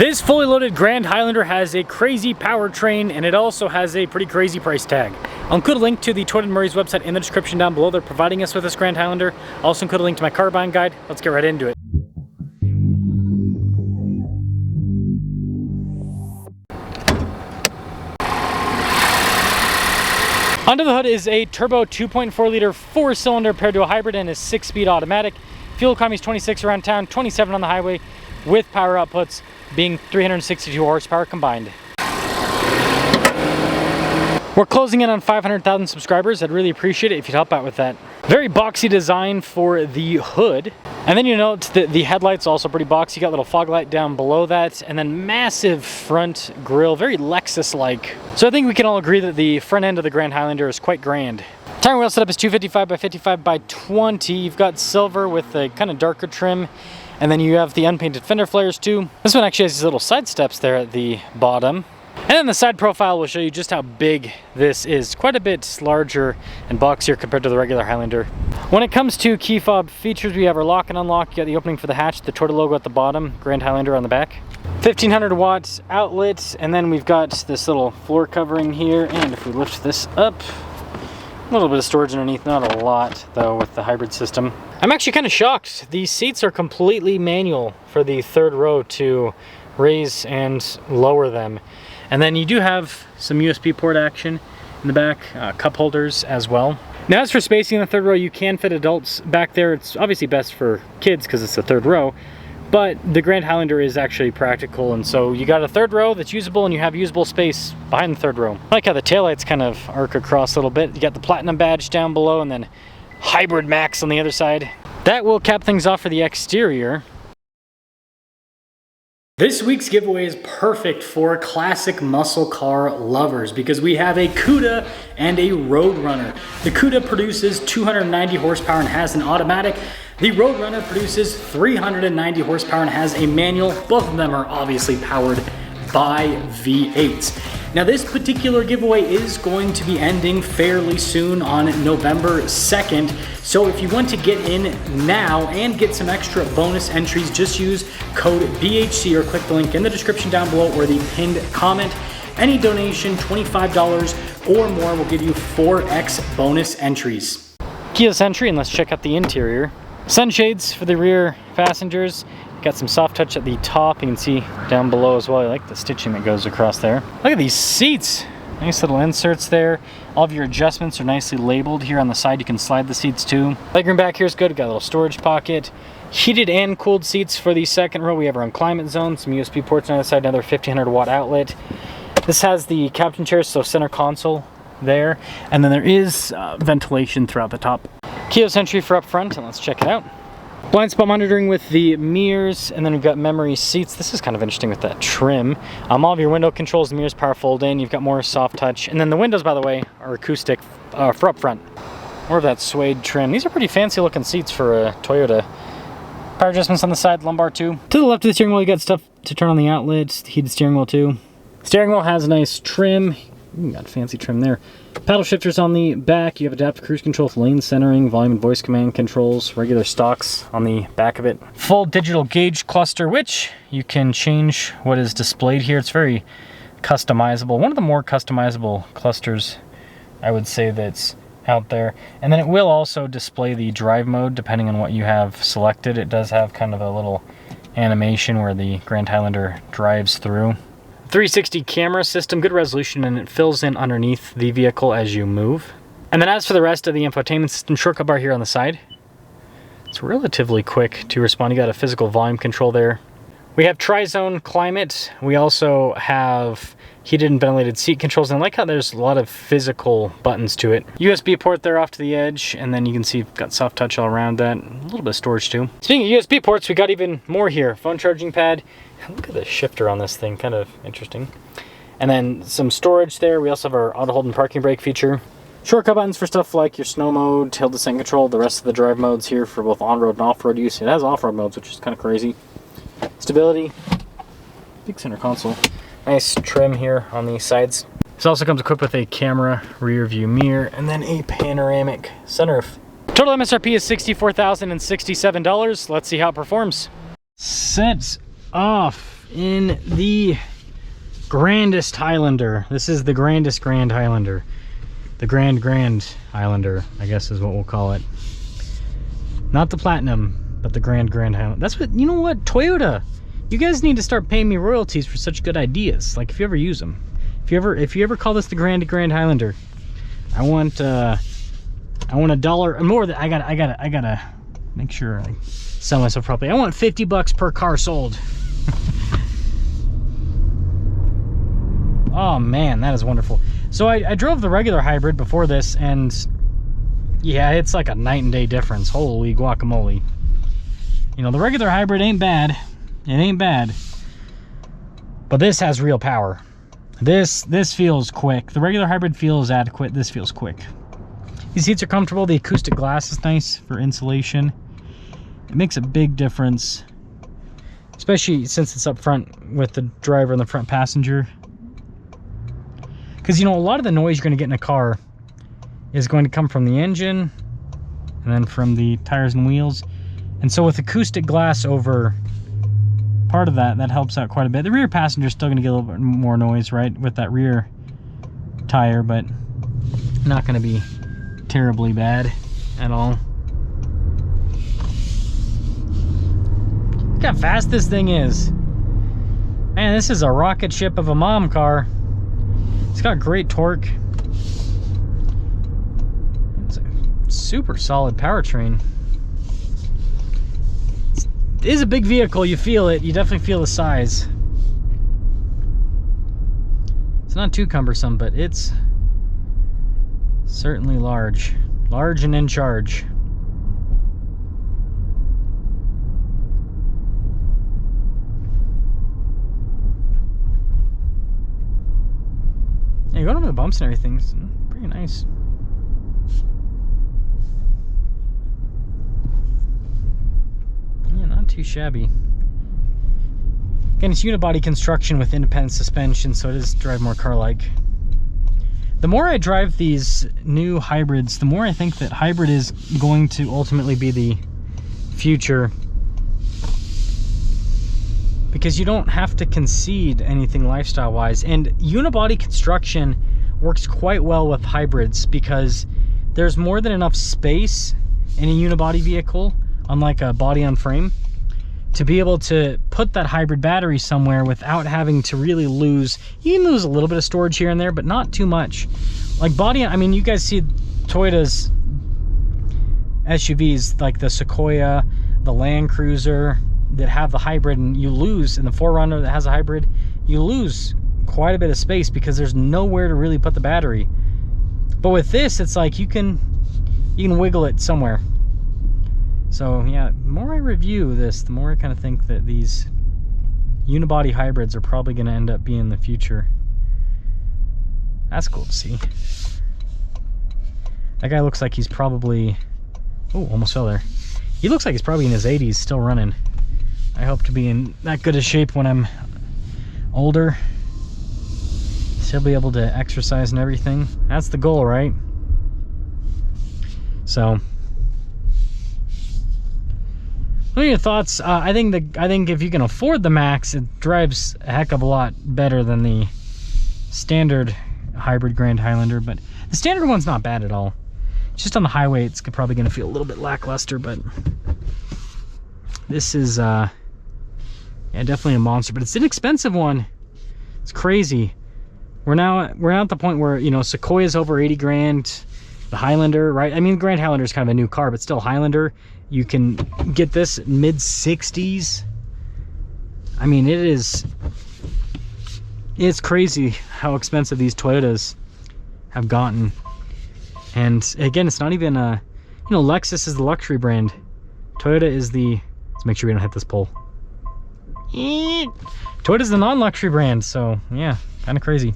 This fully loaded Grand Highlander has a crazy powertrain, and it also has a pretty crazy price tag. I'll include a link to the Toyota Murray's website in the description down below. They're providing us with this Grand Highlander. I'll also include a link to my car buying guide. Let's get right into it. Under the hood is a turbo 2.4 liter 4-cylinder paired to a hybrid and a 6-speed automatic. Fuel economy is 26 around town, 27 on the highway, with power outputs being 362 horsepower combined. We're closing in on 500,000 subscribers. I'd really appreciate it if you'd help out with that. Very boxy design for the hood. And then you note that the headlights also pretty boxy. You got a little fog light down below that, and then massive front grille, very Lexus-like. So I think we can all agree that the front end of the Grand Highlander is quite grand. Tire wheel setup is 255 by 55 by 20. You've got silver with a kind of darker trim. And then you have the unpainted fender flares too. This one actually has these little side steps there at the bottom. And then the side profile will show you just how big this is. Quite a bit larger and boxier compared to the regular Highlander. When it comes to key fob features, we have our lock and unlock. You got the opening for the hatch, the Toyota logo at the bottom, Grand Highlander on the back. 1500 watt outlet, and then we've got this little floor covering here. And if we lift this up, a little bit of storage underneath, not a lot though with the hybrid system. I'm actually kind of shocked. These seats are completely manual for the third row to raise and lower them. And then you do have some USB port action in the back, cup holders as well. Now as for spacing in the third row, you can fit adults back there. It's obviously best for kids because it's the third row, but the Grand Highlander is actually practical, and so you got a third row that's usable and you have usable space behind the third row. I like how the taillights kind of arc across a little bit. You got the Platinum badge down below and then Hybrid Max on the other side. That will cap things off for the exterior. This week's giveaway is perfect for classic muscle car lovers because we have a Cuda and a Roadrunner. The Cuda produces 290 horsepower and has an automatic. The Roadrunner produces 390 horsepower and has a manual. Both of them are obviously powered by V8s. Now this particular giveaway is going to be ending fairly soon on November 2nd. So if you want to get in now and get some extra bonus entries, just use code BHC or click the link in the description down below or the pinned comment. Any donation, $25 or more, will give you 4x bonus entries. Keyless entry, and let's check out the interior. Sunshades for the rear passengers. Got some soft touch at the top. You can see down below as well. I like the stitching that goes across there. Look at these seats. Nice little inserts there. All of your adjustments are nicely labeled here on the side. You can slide the seats too. Legroom back here is good. Got a little storage pocket. Heated and cooled seats for the second row. We have our own climate zone, some USB ports on the other side, another 1500 watt outlet. This has the captain chairs, so center console there. And then there is ventilation throughout the top. Keyless entry for up front, and let's check it out. Blind spot monitoring with the mirrors, and then we've got memory seats. This is kind of interesting with that trim. All of your window controls, the mirrors power fold in. You've got more soft touch, and then the windows, by the way, are acoustic for up front. More of that suede trim. These are pretty fancy looking seats for a Toyota. Power adjustments on the side, lumbar too. To the left of the steering wheel, you got stuff to turn on the outlets, heated steering wheel too. Steering wheel has a nice trim. Got fancy trim there. Paddle shifters on the back. You have adaptive cruise control with lane centering, volume and voice command controls, regular stocks on the back of it. Full digital gauge cluster, which you can change what is displayed here. It's very customizable. One of the more customizable clusters, I would say, that's out there. And then it will also display the drive mode depending on what you have selected. It does have kind of a little animation where the Grand Highlander drives through. 360 camera system, good resolution, and it fills in underneath the vehicle as you move. And then as for the rest of the infotainment system, shortcut bar here on the side. It's relatively quick to respond. You got a physical volume control there. We have tri-zone climate. We also have heated and ventilated seat controls, and I like how there's a lot of physical buttons to it. USB port there off to the edge, and then you can see you've got soft touch all around that. A little bit of storage too. Speaking of USB ports, we got even more here. Phone charging pad. Look at the shifter on this thing, kind of interesting. And then some storage there. We also have our auto hold and parking brake feature. Shortcut buttons for stuff like your snow mode, hill descent control, the rest of the drive modes here for both on-road and off-road use. It has off-road modes, which is kind of crazy. Stability, big center console. Nice trim here on the sides. This also comes equipped with a camera, rear view mirror, and then a panoramic sunroof. Total MSRP is $64,067. Let's see how it performs. Sets off. in the grandest Highlander. This is the grandest Grand Highlander. The Grand Highlander, I guess is what we'll call it. Not the Platinum, but the Grand Highlander. That's what, you know what, Toyota, you guys need to start paying me royalties for such good ideas. Like, if you ever use them. If you ever call this the Grand Highlander, I want $1 and more. I gotta make sure I sell myself properly. I want 50 bucks per car sold. Oh man, that is wonderful. So I drove the regular hybrid before this, and yeah, it's like a night and day difference. Holy guacamole. You know, the regular hybrid ain't bad. It ain't bad. But this has real power. This feels quick. The regular hybrid feels adequate. This feels quick. These seats are comfortable. The acoustic glass is nice for insulation. It makes a big difference, especially since it's up front with the driver and the front passenger. Because, you know, a lot of the noise you're going to get in a car is going to come from the engine and then from the tires and wheels. And so with acoustic glass over part of that, that helps out quite a bit. The rear passenger is still going to get a little bit more noise, right, with that rear tire, but not going to be terribly bad at all. Look how fast this thing is. Man, this is a rocket ship of a mom car. It's got great torque. It's a super solid powertrain. It is a big vehicle, you feel it. You definitely feel the size. It's not too cumbersome, but it's certainly large. Large and in charge. Yeah, going over the bumps and everything, it's pretty nice. Yeah, not too shabby. Again, it's unibody construction with independent suspension, so it is drive more car-like. The more I drive these new hybrids, the more I think that hybrid is going to ultimately be the future. Because you don't have to concede anything lifestyle-wise. And unibody construction works quite well with hybrids because there's more than enough space in a unibody vehicle, unlike a body-on-frame, to be able to put that hybrid battery somewhere without having to really lose. You can lose a little bit of storage here and there, but not too much. Like body, I mean, you guys see Toyota's SUVs, like the Sequoia, the Land Cruiser, that have the hybrid, and you lose in the 4Runner that has a hybrid, you lose quite a bit of space because there's nowhere to really put the battery. But with this, it's like you can wiggle it somewhere. So yeah, the more I review this, the more I kind of think that these unibody hybrids are probably going to end up being the future. That's cool to see. That guy looks like he's probably, oh, almost fell there. He looks like he's probably in his 80s, still running. I hope to be in that good a shape when I'm older. Still be able to exercise and everything. That's the goal, right? So, what are your thoughts? I think if you can afford the Max, it drives a heck of a lot better than the standard hybrid Grand Highlander. But the standard one's not bad at all. Just on the highway, it's probably going to feel a little bit lackluster, but this is yeah, definitely a monster. But it's an expensive one. It's crazy. We're now at the point where, you know, Sequoia's over 80 grand. The Highlander, right? I mean, Grand Highlander is kind of a new car, but still Highlander. You can get this mid 60s. I mean, it's crazy how expensive these Toyotas have gotten. And again, it's not even a, you know, Lexus is the luxury brand. Toyota is the, let's make sure we don't hit this pole. Toyota's the non-luxury brand, so yeah, kind of crazy.